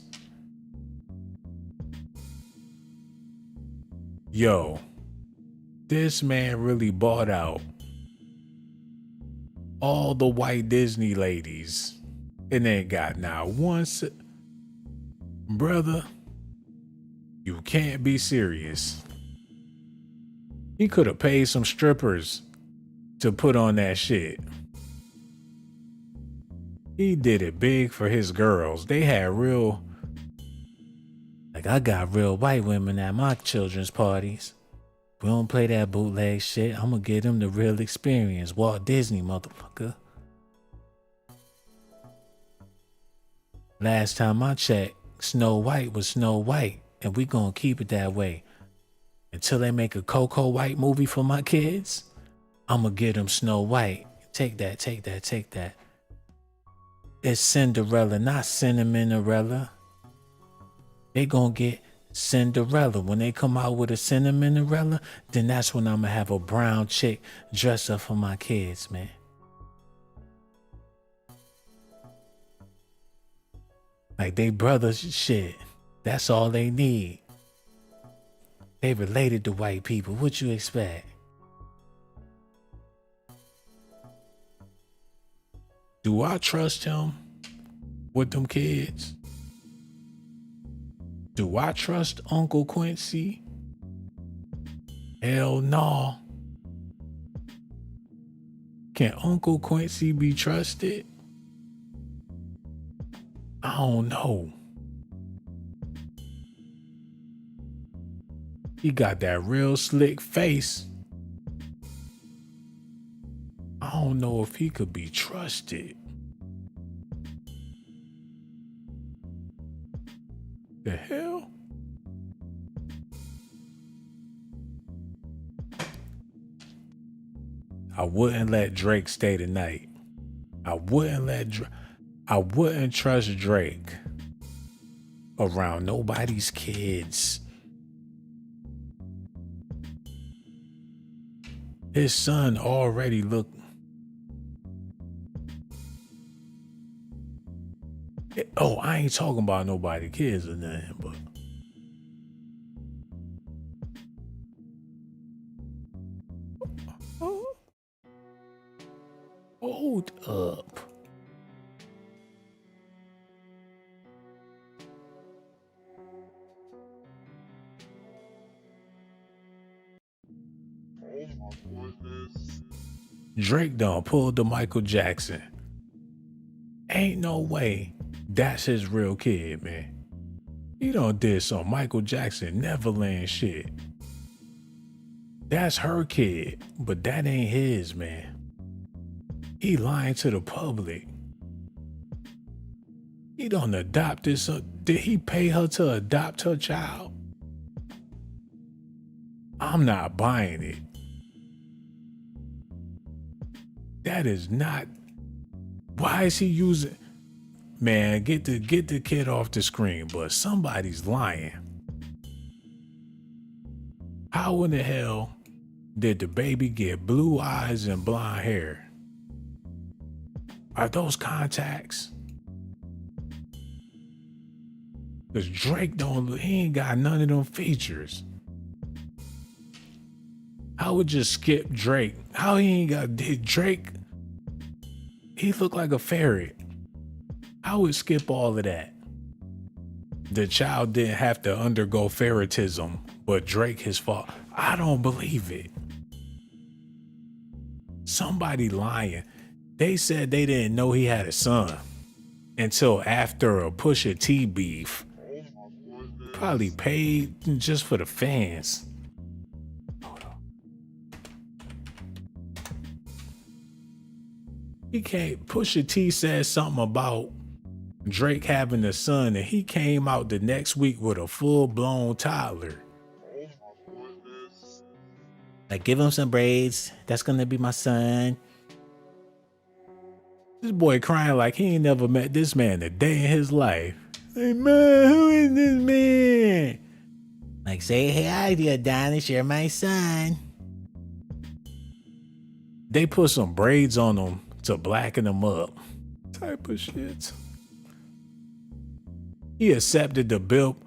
Yo, this man really bought out all the white Disney ladies and ain't got not one. Brother, you can't be serious. He could have paid some strippers to put on that shit. He did it big for his girls. They had real, like, I got real white women at my children's parties. We don't play that bootleg shit. I'm gonna give them the real experience. Walt Disney, motherfucker. Last time I checked, Snow White was Snow White, and we gonna keep it that way. Until they make a Coco White movie for my kids, I'm gonna get them Snow White. Take that, take that, take that. It's Cinderella, not Cinnamonarella. They gonna get Cinderella. When they come out with a Cinnamonarella, then that's when I'm gonna have a brown chick dress up for my kids, man. Like they brothers, shit. That's all they need. They related to white people. What you expect? Do I trust him with them kids? Do I trust Uncle Quincy? Hell no. Can Uncle Quincy be trusted? I don't know. He got that real slick face. I don't know if he could be trusted. The hell? I wouldn't let Drake stay tonight. I wouldn't trust Drake around nobody's kids. His son already looked. Oh, I ain't talking about nobody kids or nothing, but hold up. Drake done pulled the Michael Jackson. Ain't no way that's his real kid, man. He done did some Michael Jackson Neverland shit. That's her kid, but that ain't his, man. He lying to the public. He done adopted some. Did he pay her to adopt her child? I'm not buying it. That is not. Why is he using? Man, get the kid off the screen, but somebody's lying. How in the hell did the baby get blue eyes and blonde hair? Are those contacts? Cause Drake he ain't got none of them features. I would just skip Drake. How he ain't got Drake? He looked like a ferret. I would skip all of that. The child didn't have to undergo ferretism, but Drake his fault. I don't believe it. Somebody lying. They said they didn't know he had a son until after a Pusha T beef. Probably paid just for the fans. He can't. Pusha T said something about Drake having a son, and he came out the next week with a full-blown toddler. Like, give him some braids. That's gonna be my son. This boy crying like he ain't never met this man a day in his life. Hey man, who is this man? Like, say hi to Adonis, you're my son. They put some braids on him to blacken him up. Type of shit. He accepted the bill.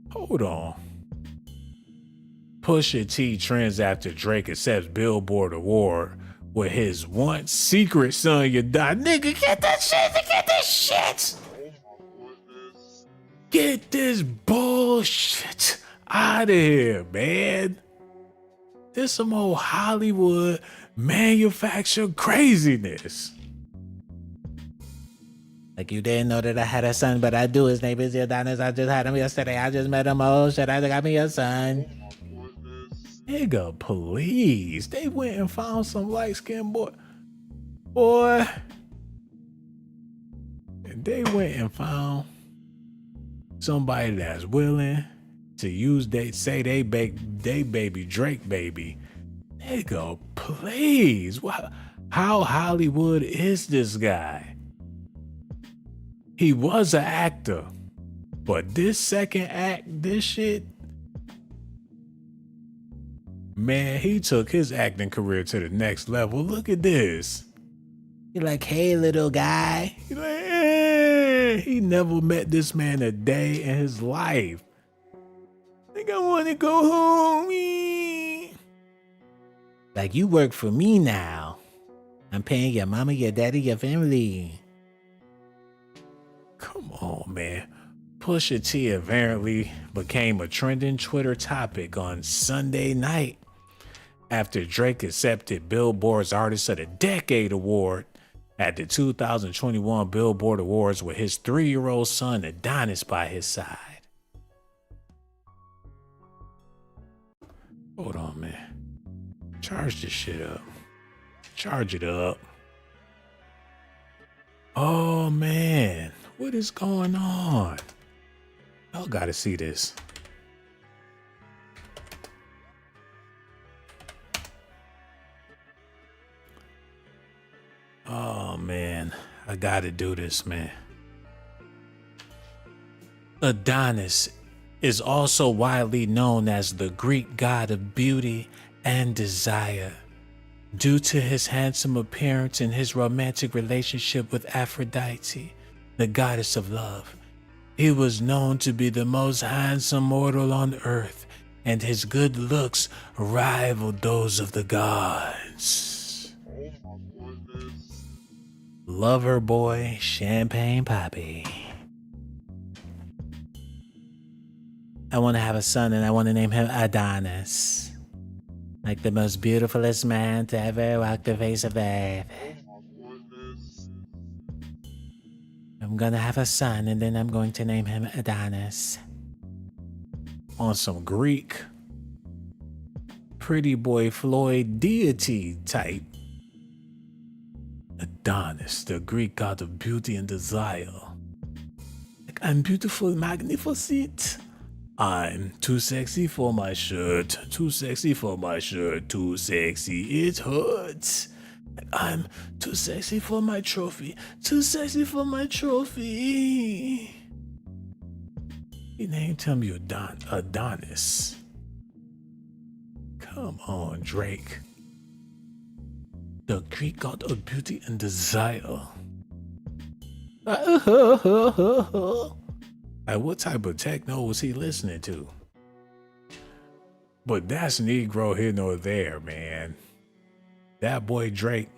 Hold on. Pusha T trends after Drake accepts Billboard award with his once secret son, you die. Nigga, get that shit, get this shit. Get this bullshit out of here, man. This some old Hollywood manufactured craziness. Like, you didn't know that I had a son, but I do. His name is Adonis. I just had him yesterday. I just met him. Oh shit, I got me a son. Nigga, please. They went and found some light-skinned boy. And they went and found somebody that's willing to use they baby Drake baby. Nigga, please. How Hollywood is this guy? He was an actor, but this second act, this shit, man, he took his acting career to the next level. Look at this. He like, hey, little guy. He like, eh. He never met this man a day in his life. I think I want to go home. Like, you work for me now. I'm paying your mama, your daddy, your family. Come on, man. Pusha T apparently became a trending Twitter topic on Sunday night after Drake accepted Billboard's Artist of the Decade award at the 2021 Billboard Awards with his 3-year-old son Adonis by his side. Hold on, man. Charge this shit up. Charge it up. Oh, man. What is going on? Y'all gotta see this. Oh, man. I gotta do this, man. Adonis is also widely known as the Greek god of beauty and desire due to his handsome appearance and his romantic relationship with Aphrodite, the goddess of love. He was known to be the most handsome mortal on earth, and his good looks rivaled those of the gods. Lover boy, champagne poppy. I want to have a son and I want to name him Adonis. Like the most beautifulest man to ever walk the face of the earth. I'm gonna have a son and then I'm going to name him Adonis. On some Greek pretty boy Floyd deity type. Adonis, the Greek god of beauty and desire. I'm beautiful, magnificent. I'm too sexy for my shirt, too sexy for my shirt, too sexy, it hurts. I'm too sexy for my trophy, too sexy for my trophy. He named him Adonis. Come on, Drake. The Greek god of beauty and desire. Like, what type of techno was he listening to? But that's Negro here nor there, man. That boy Drake,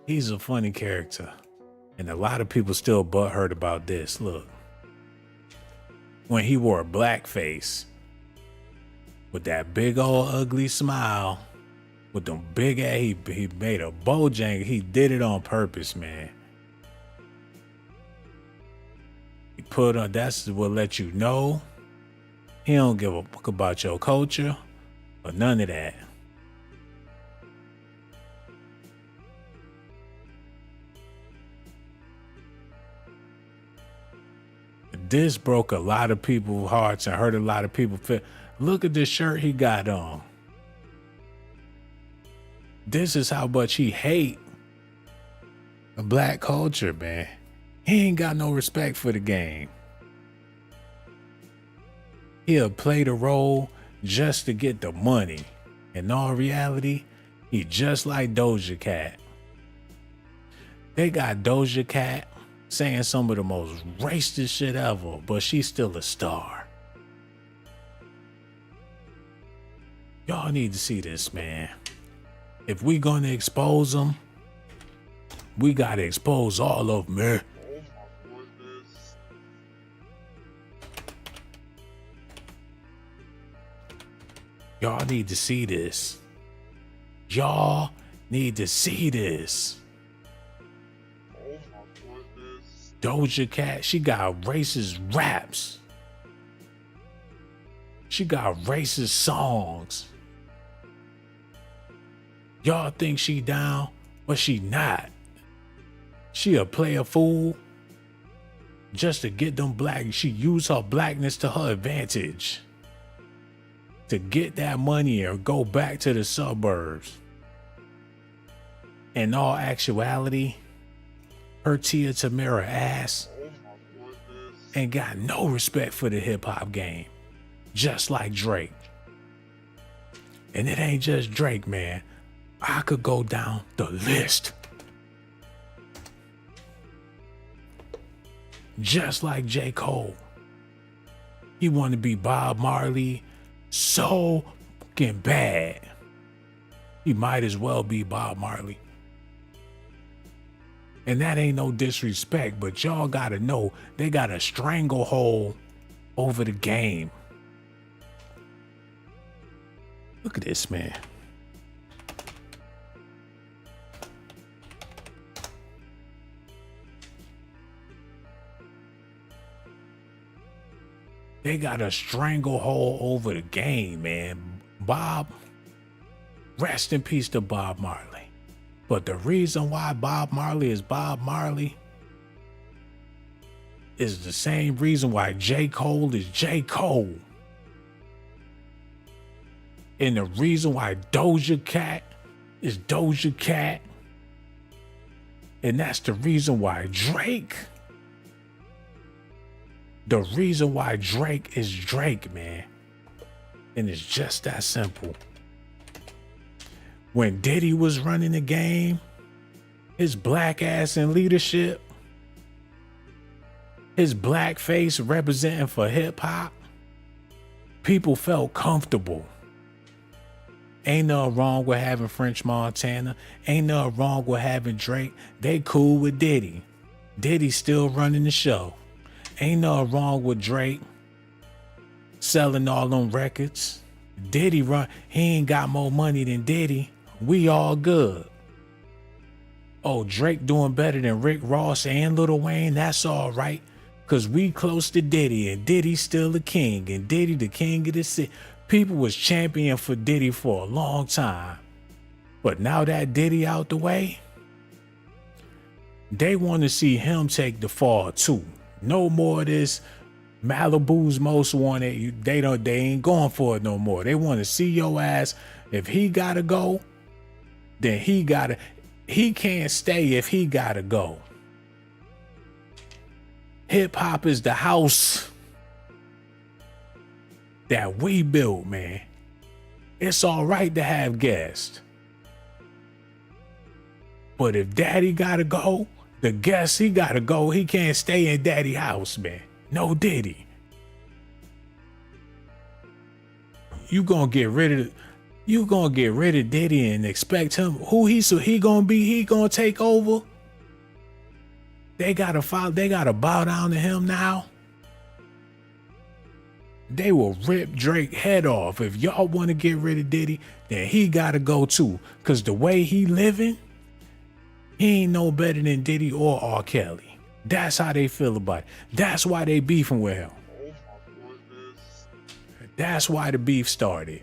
he's a funny character. And a lot of people still butthurt about this. Look. When he wore a blackface with that big old ugly smile, with them big ass, he made a Bojangles. He did it on purpose, man. He put on, that's what let you know he don't give a fuck about your culture or none of that. This broke a lot of people's hearts and hurt a lot of people. Look at this shirt he got on. This is how much he hate the black culture, man. He ain't got no respect for the game. He'll play the role just to get the money. In all reality, he just like Doja Cat. They got Doja Cat saying some of the most racist shit ever, but she's still a star. Y'all need to see this, man. If we gonna expose them, we gotta expose all of them, man. Y'all need to see this. Y'all need to see this. Doja Cat, she got racist raps. She got racist songs. Y'all think she down, but she not. She a player fool just to get them black. She used her blackness to her advantage to get that money or go back to the suburbs. In all actuality, her Tia Tamera ass ain't got no respect for the hip hop game, just like Drake. And it ain't just Drake, man. I could go down the list. Just like J. Cole. He wanted to be Bob Marley so fucking bad. He might as well be Bob Marley. And that ain't no disrespect, but y'all gotta know they got a stranglehold over the game. Look at this, man. They got a stranglehold over the game, man. Bob, rest in peace to Bob Marley. But the reason why Bob Marley is Bob Marley is the same reason why J. Cole is J. Cole. And the reason why Doja Cat is Doja Cat. And that's the reason why Drake. The reason why Drake is Drake, man. And it's just that simple. When Diddy was running the game, his black ass in leadership, his black face representing for hip hop, people felt comfortable. Ain't nothing wrong with having French Montana. Ain't nothing wrong with having Drake. They cool with Diddy. Diddy's still running the show. Ain't nothing wrong with Drake selling all them records. Diddy run, he ain't got more money than Diddy. We all good. Oh, Drake doing better than Rick Ross and Lil Wayne, that's all right. Cause we close to Diddy and Diddy's still the king and Diddy the king of the city. People was championing for Diddy for a long time. But now that Diddy out the way, they want to see him take the fall too. No more of this. Malibu's most wanted. They ain't going for it no more. They want to see your ass. If he gotta go, then he can't stay if he gotta go. Hip hop is the house that we built, man. It's all right to have guests. But if daddy gotta go, the guest, he gotta go. He can't stay in daddy house, man. No Diddy. You gonna get rid of Diddy and expect him he gonna take over? They gotta bow down to him now. They will rip Drake head off. If y'all want to get rid of Diddy, then he gotta go too. Cause the way he living, he ain't no better than Diddy or R. Kelly. That's how they feel about it. That's why they beefing with him. That's why the beef started.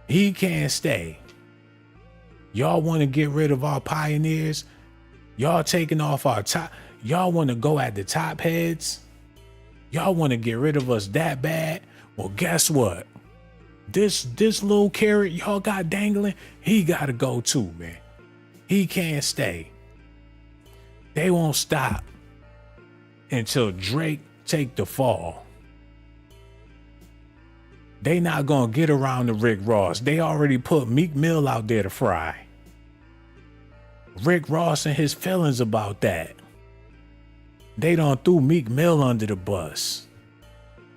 He can't stay. Y'all want to get rid of our pioneers? Y'all taking off our top. Y'all want to go at the top heads? Y'all want to get rid of us that bad? Well, guess what? This little carrot y'all got dangling, he got to go too, man. He can't stay. They won't stop until Drake take the fall. They not gonna get around to Rick Ross. They already put Meek Mill out there to fry. Rick Ross and his feelings about that. They done threw Meek Mill under the bus.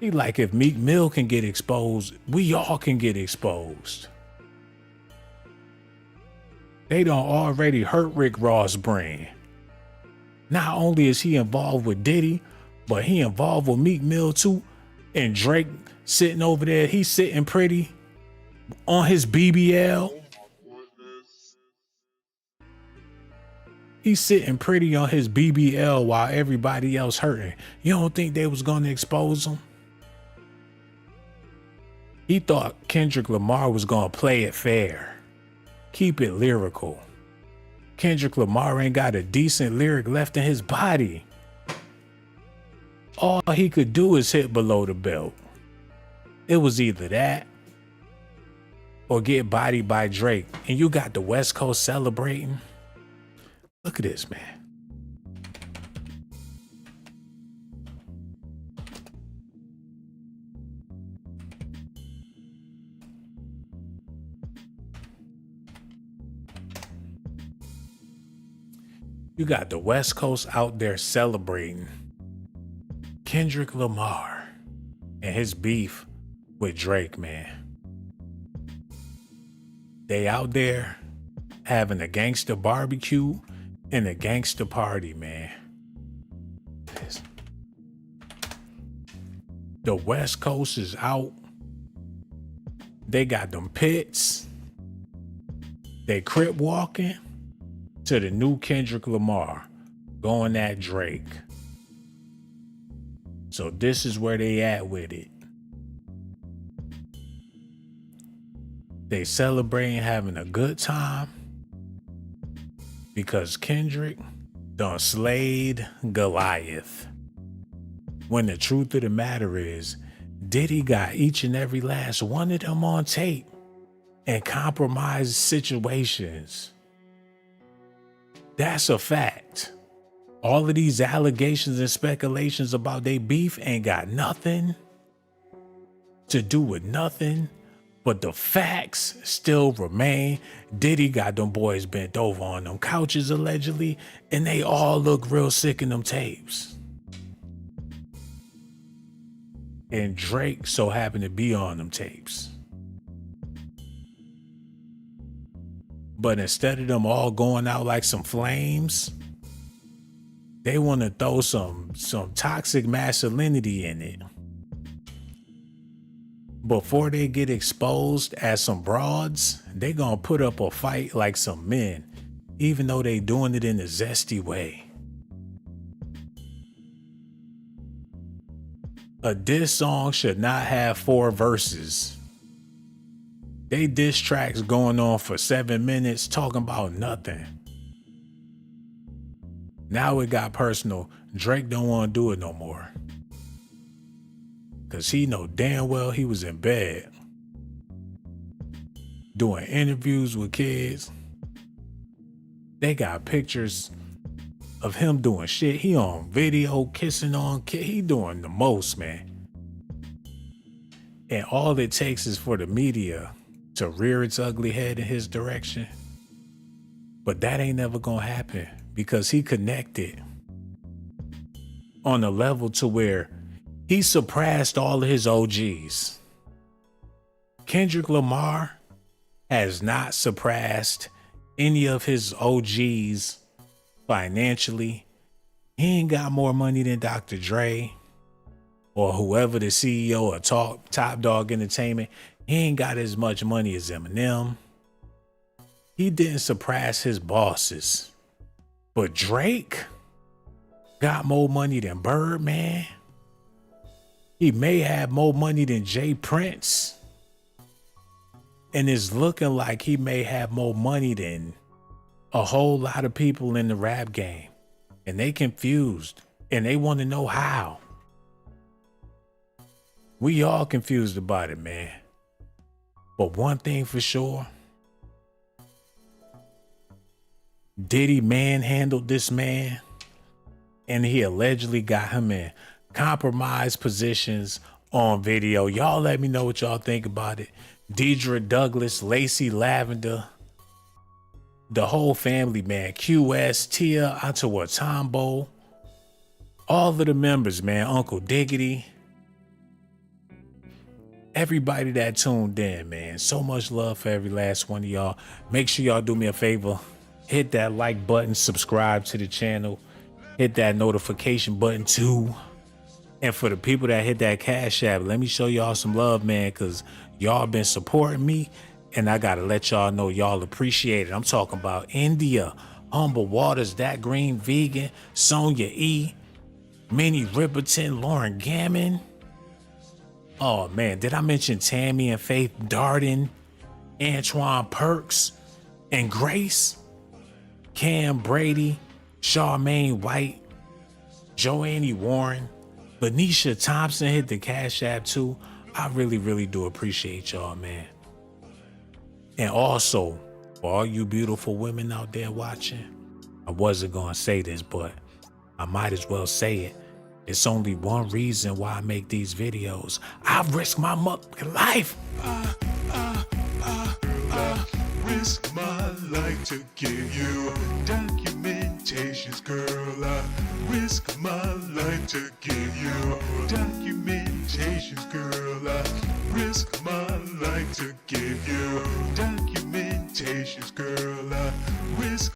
He like, if Meek Mill can get exposed, we all can get exposed. They done already hurt Rick Ross' brand. Not only is he involved with Diddy, but he involved with Meek Mill too. And Drake sitting over there, he's sitting pretty on his BBL. He's sitting pretty on his BBL while everybody else hurting. You don't think they was gonna expose him? He thought Kendrick Lamar was gonna play it fair. Keep it lyrical. Kendrick Lamar ain't got a decent lyric left in his body. All he could do is hit below the belt. It was either that or get bodied by Drake. And you got the West Coast celebrating. Look at this, man. You got the West Coast out there celebrating Kendrick Lamar and his beef with Drake, man. They out there having a gangster barbecue and a gangster party, man. The West Coast is out. They got them pits. They crip walking to the new Kendrick Lamar, going at Drake. So this is where they at with it. They celebrating having a good time because Kendrick done slayed Goliath. When the truth of the matter is, Diddy got each and every last one of them on tape and compromised situations. That's a fact. All of these allegations and speculations about they beef ain't got nothing to do with nothing, but the facts still remain. Diddy got them boys bent over on them couches allegedly, and they all look real sick in them tapes. And Drake so happened to be on them tapes. But instead of them all going out like some flames, they want to throw some toxic masculinity in it. Before they get exposed as some broads, they gonna put up a fight like some men, even though they doing it in a zesty way. A diss song should not have 4 verses. They diss tracks going on for 7 minutes talking about nothing. Now it got personal. Drake don't want to do it no more. Cause he know damn well he was in bed doing interviews with kids. They got pictures of him doing shit. He on video kissing on kid. He doing the most, man. And all it takes is for the media to rear its ugly head in his direction. But that ain't never gonna happen because he connected on a level to where he surpassed all of his OGs. Kendrick Lamar has not surpassed any of his OGs financially. He ain't got more money than Dr. Dre or whoever the CEO of Top Dog Entertainment. He ain't got as much money as Eminem. He didn't surpass his bosses. But Drake got more money than Birdman. He may have more money than Jay Prince. And it's looking like he may have more money than a whole lot of people in the rap game. And they confused. And they want to know how. We all confused about it, man. But one thing for sure. Diddy manhandled this man. And he allegedly got him in compromised positions on video. Y'all let me know what y'all think about it. Deidre Douglas, Lacey Lavender, the whole family, man. QS, Tia, Atawatambo, all of the members, man. Uncle Diggity. Everybody that tuned in, man. So much love for every last one of y'all. Make sure y'all do me a favor. Hit that like button, subscribe to the channel. Hit that notification button too. And for the people that hit that Cash App, let me show y'all some love, man, because y'all been supporting me. And I got to let y'all know y'all appreciate it. I'm talking about India, Humble Waters, That Green Vegan, Sonia E, Minnie Riperton, Lauren Gammon. Oh, man, did I mention Tammy and Faith Darden, Antoine Perks, and Grace? Cam Brady, Charmaine White, Joanne Warren, Benicia Thompson hit the Cash App too. I really, really do appreciate y'all, man. And also, for all you beautiful women out there watching, I wasn't going to say this, but I might as well say it. It's only one reason why I make these videos. I risk my life. Risk my life to give you documentations, girl. I risk my life to give you documentations, girl. I risk my life to give you documentations, girl. I risk